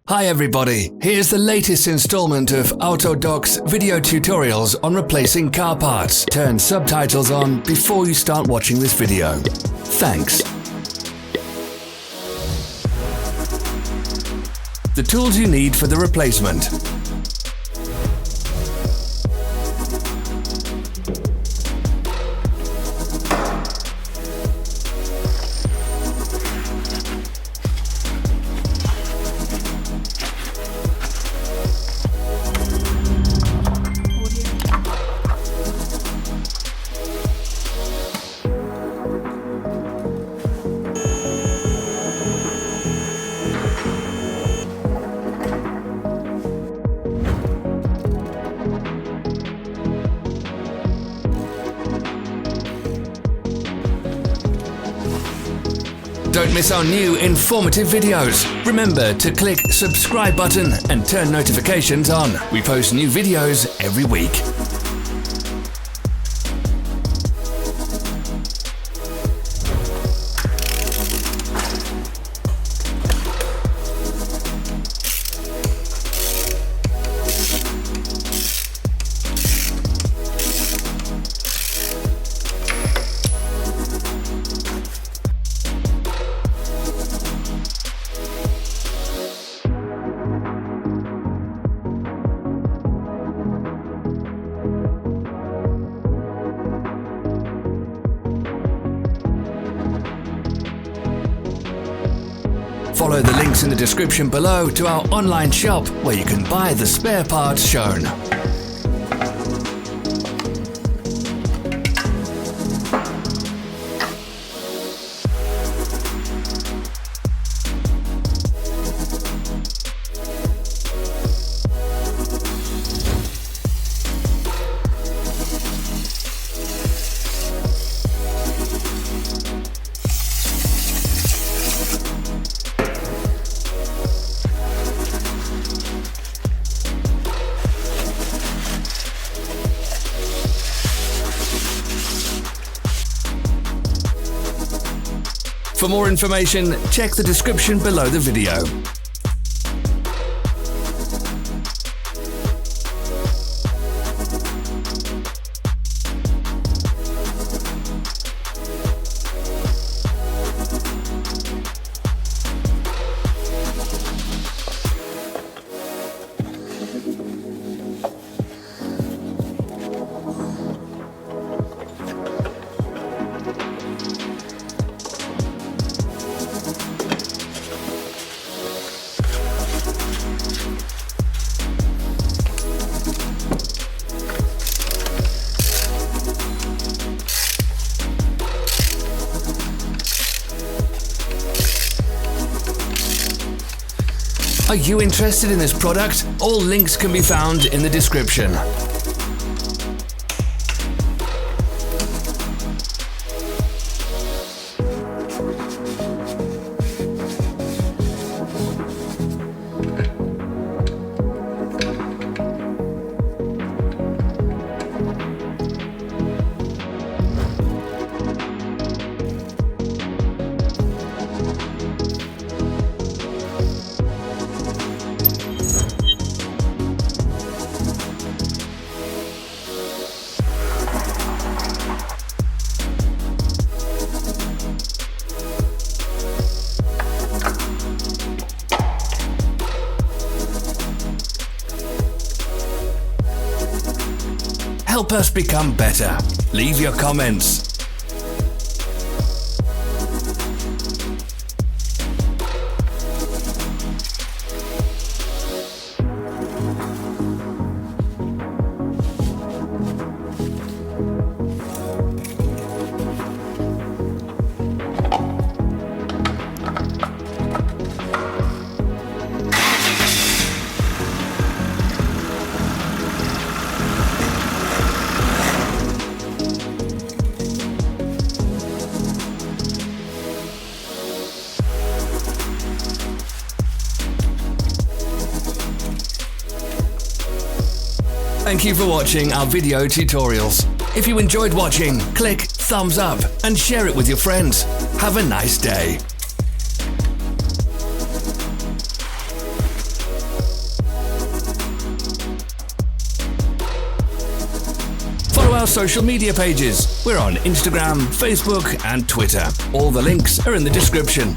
Hi everybody, here's the latest installment of Autodoc's video tutorials on replacing car parts. Turn subtitles on before you start watching this video. Thanks. The tools you need for the replacement. Don't miss our new informative videos. Remember to click subscribe button and turn notifications on. We post new videos every week. Follow the links in the description below to our online shop where you can buy the spare parts shown. For more information, check the description below the video. Are you interested in this product? All links can be found in the description. Help us become better. Leave your comments. Thank you for watching our video tutorials. If you enjoyed watching, click thumbs up and share it with your friends. Have a nice day. our social media pages. We're on Instagram, Facebook and Twitter. All the links are in the description.